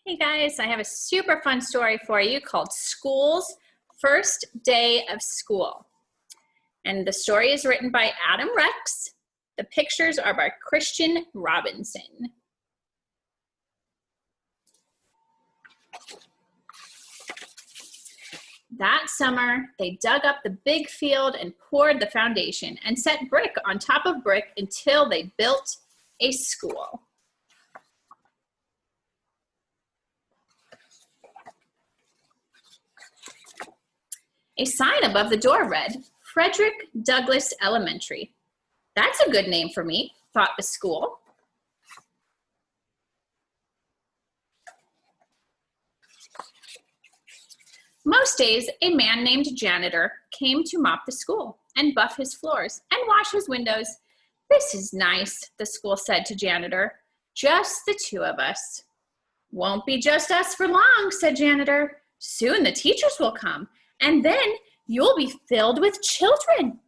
Hey guys, I have a super fun story for you called School's First Day of School. And the story is written by Adam Rex. The pictures are by Christian Robinson. That summer, they dug up the big field and poured the foundation and set brick on top of brick until they built a school. A sign above the door read, Frederick Douglass Elementary. That's a good name for me, thought the school. Most days, a man named Janitor came to mop the school and buff his floors and wash his windows. This is nice, the school said to Janitor. Just the two of us. Won't be just us for long, said Janitor. Soon the teachers will come, and then you'll be filled with children.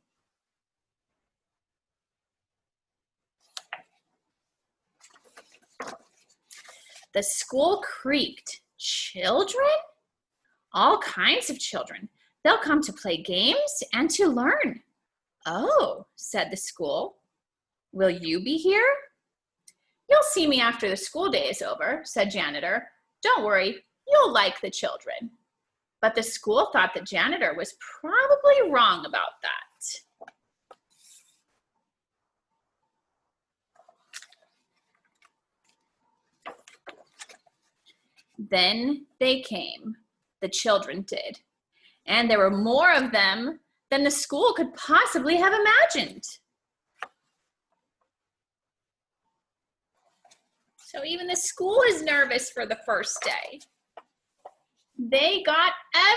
The school creaked. Children? All kinds of children. They'll come to play games and to learn. Oh, said the school. Will you be here? You'll see me after the school day is over, said Janitor. Don't worry, you'll like the children. But the school thought the janitor was probably wrong about that. Then they came. The children did. And there were more of them than the school could possibly have imagined. So even the school is nervous for the first day. They got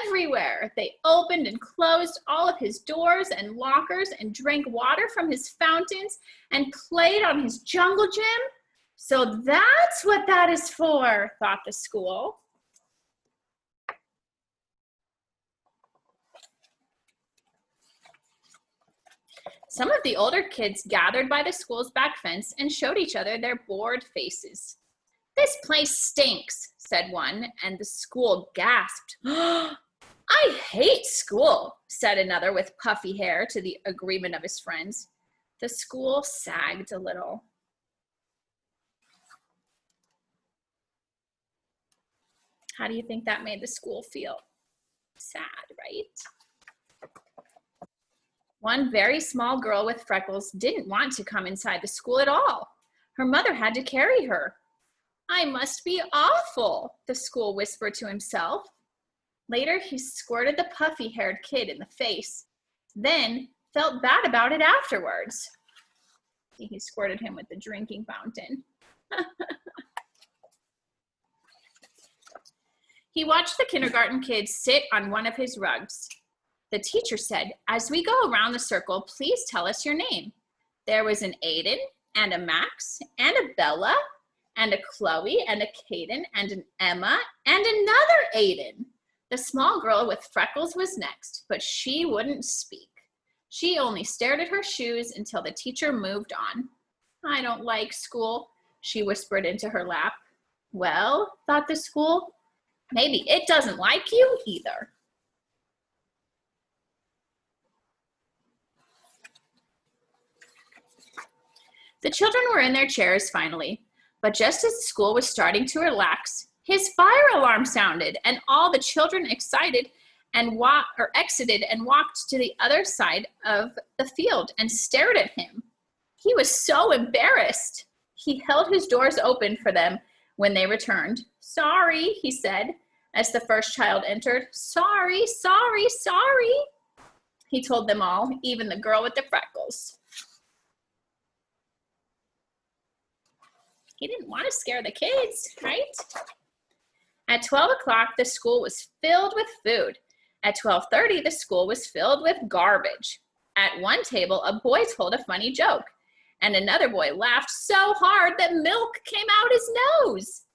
everywhere. They opened and closed all of his doors and lockers and drank water from his fountains and played on his jungle gym. So that's what that is for, thought the school. Some of the older kids gathered by the school's back fence and showed each other their bored faces. This place stinks, said one, and the school gasped. I hate school, said another with puffy hair to the agreement of his friends. The school sagged a little. How do you think that made the school feel? Sad, right? One very small girl with freckles didn't want to come inside the school at all. Her mother had to carry her. I must be awful, the school whispered to himself. Later, he squirted the puffy-haired kid in the face, then felt bad about it afterwards. He squirted him with the drinking fountain. He watched the kindergarten kids sit on one of his rugs. The teacher said, as we go around the circle, please tell us your name. There was an Aiden and a Max and a Bella and a Chloe and a Caden and an Emma and another Aiden. The small girl with freckles was next, but she wouldn't speak. She only stared at her shoes until the teacher moved on. I don't like school, she whispered into her lap. Well, thought the school, maybe it doesn't like you either. The children were in their chairs finally, but just as the school was starting to relax, his fire alarm sounded, and all the children exited and exited and walked to the other side of the field and stared at him. He was so embarrassed. He held his doors open for them when they returned. Sorry, he said, as the first child entered. Sorry, sorry, sorry, he told them all, even the girl with the freckles. He didn't want to scare the kids, right? At 12 o'clock, the school was filled with food. At 12:30, the school was filled with garbage. At one table, a boy told a funny joke, and another boy laughed so hard that milk came out his nose.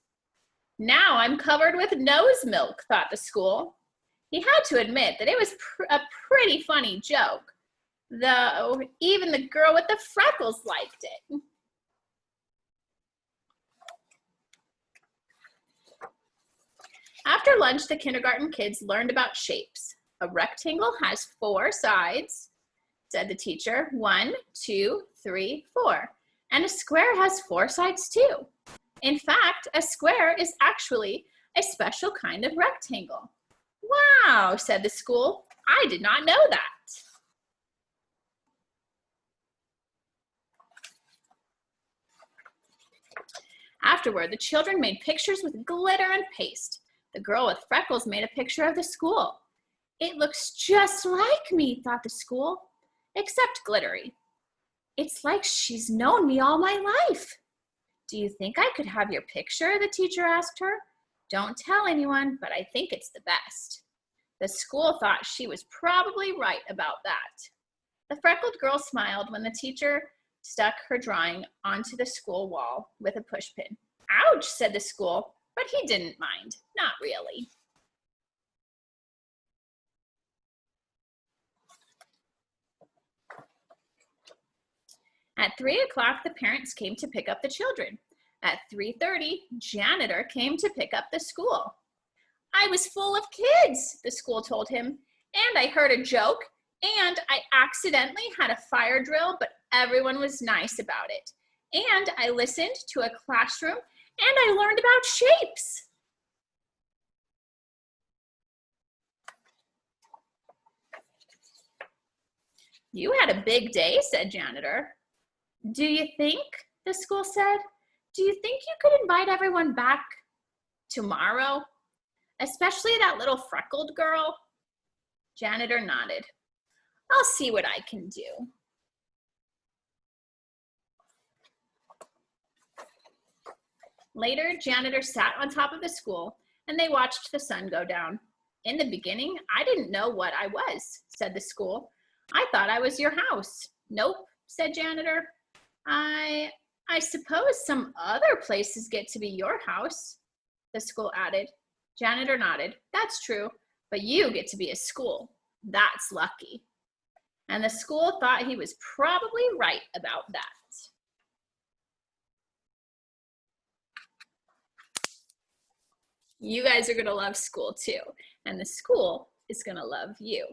Now I'm covered with nose milk, thought the school. He had to admit that it was a pretty funny joke, though even the girl with the freckles liked it. After lunch, the kindergarten kids learned about shapes. A rectangle has 4 sides, said the teacher. 1, 2, 3, 4. And a square has 4 sides too. In fact, a square is actually a special kind of rectangle. Wow, said the school. I did not know that. Afterward, the children made pictures with glitter and paste. The girl with freckles made a picture of the school. It looks just like me, thought the school, except glittery. It's like she's known me all my life. Do you think I could have your picture? The teacher asked her. Don't tell anyone, but I think it's the best. The school thought she was probably right about that. The freckled girl smiled when the teacher stuck her drawing onto the school wall with a pushpin. Ouch, said the school, but he didn't mind, not really. At 3 o'clock, the parents came to pick up the children. At 3:30, janitor came to pick up the school. I was full of kids, the school told him, and I heard a joke, and I accidentally had a fire drill, but everyone was nice about it. And I listened to a classroom, and I learned about shapes. You had a big day, said janitor. Do you think, the school said, do you think you could invite everyone back tomorrow? Especially that little freckled girl? Janitor nodded. I'll see what I can do. Later, janitor sat on top of the school and they watched the sun go down. In the beginning, I didn't know what I was, said the school. I thought I was your house. Nope, said janitor. I suppose some other places get to be your house, the school added. Janitor nodded. That's true, but you get to be a school. That's lucky. And the school thought he was probably right about that. You guys are going to love school too, and the school is going to love you.